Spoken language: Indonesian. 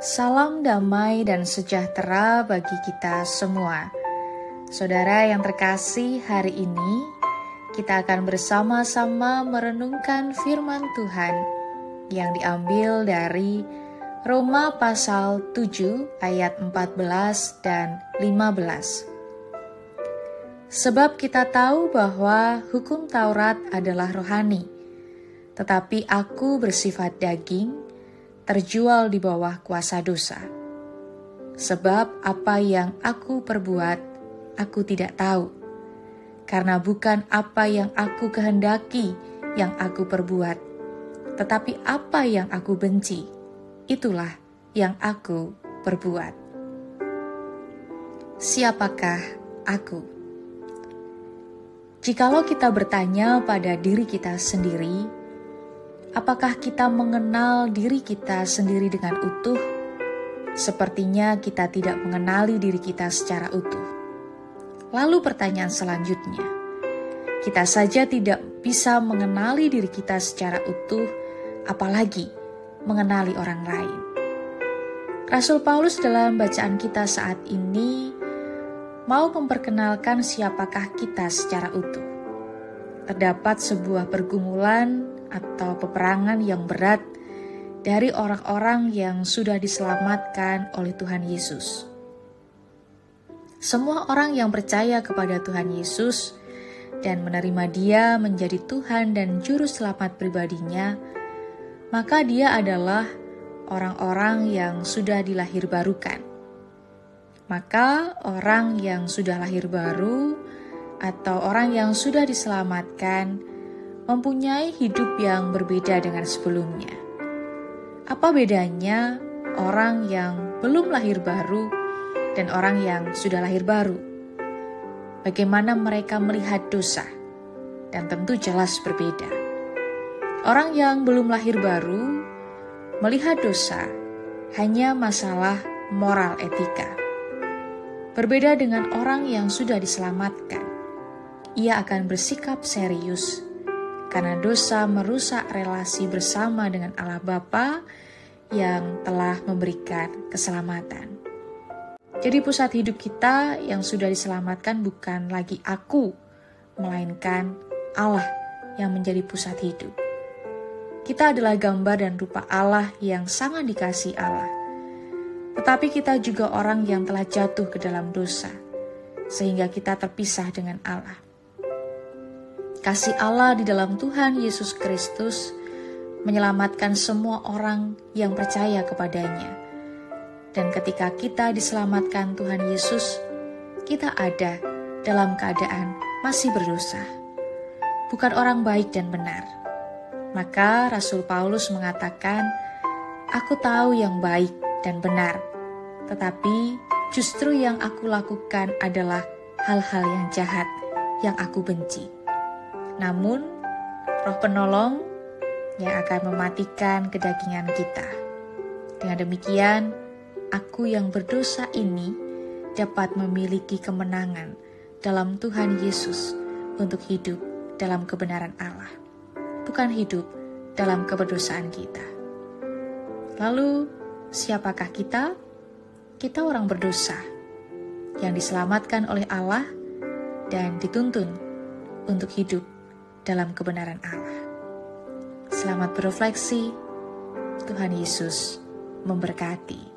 Salam damai dan sejahtera bagi kita semua. Saudara yang terkasih, hari ini kita akan bersama-sama merenungkan firman Tuhan yang diambil dari Roma pasal 7 ayat 14 dan 15. Sebab kita tahu bahwa hukum Taurat adalah rohani, tetapi aku bersifat daging, terjual di bawah kuasa dosa. Sebab apa yang aku perbuat, aku tidak tahu. Karena bukan apa yang aku kehendaki yang aku perbuat, tetapi apa yang aku benci, itulah yang aku perbuat. Siapakah aku? Jikalau kita bertanya pada diri kita sendiri, apakah kita mengenal diri kita sendiri dengan utuh? Sepertinya kita tidak mengenali diri kita secara utuh. Lalu pertanyaan selanjutnya, kita saja tidak bisa mengenali diri kita secara utuh, apalagi mengenali orang lain. Rasul Paulus dalam bacaan kita saat ini mau memperkenalkan siapakah kita secara utuh. Terdapat sebuah pergumulan atau peperangan yang berat dari orang-orang yang sudah diselamatkan oleh Tuhan Yesus. Semua orang yang percaya kepada Tuhan Yesus dan menerima Dia menjadi Tuhan dan Juru Selamat pribadinya, maka dia adalah orang-orang yang sudah dilahirbarukan. Maka orang yang sudah lahir baru atau orang yang sudah diselamatkan mempunyai hidup yang berbeda dengan sebelumnya. Apa bedanya orang yang belum lahir baru dan orang yang sudah lahir baru? Bagaimana mereka melihat dosa? Dan tentu jelas berbeda. Orang yang belum lahir baru melihat dosa hanya masalah moral etika. Berbeda dengan orang yang sudah diselamatkan. Ia akan bersikap serius karena dosa merusak relasi bersama dengan Allah Bapa yang telah memberikan keselamatan. Jadi pusat hidup kita yang sudah diselamatkan bukan lagi aku, melainkan Allah yang menjadi pusat hidup. Kita adalah gambar dan rupa Allah yang sangat dikasihi Allah. Tetapi kita juga orang yang telah jatuh ke dalam dosa, sehingga kita terpisah dengan Allah. Kasih Allah di dalam Tuhan Yesus Kristus menyelamatkan semua orang yang percaya kepadanya. Dan ketika kita diselamatkan Tuhan Yesus, kita ada dalam keadaan masih berdosa. Bukan orang baik dan benar. Maka Rasul Paulus mengatakan, aku tahu yang baik dan benar, tetapi justru yang aku lakukan adalah hal-hal yang jahat yang aku benci. Namun, Roh Penolong yang akan mematikan kedagingan kita. Dengan demikian, aku yang berdosa ini dapat memiliki kemenangan dalam Tuhan Yesus untuk hidup dalam kebenaran Allah, bukan hidup dalam keberdosaan kita. Lalu, siapakah kita? Kita orang berdosa yang diselamatkan oleh Allah dan dituntun untuk hidup dalam kebenaran Allah. Selamat berefleksi. Tuhan Yesus memberkati.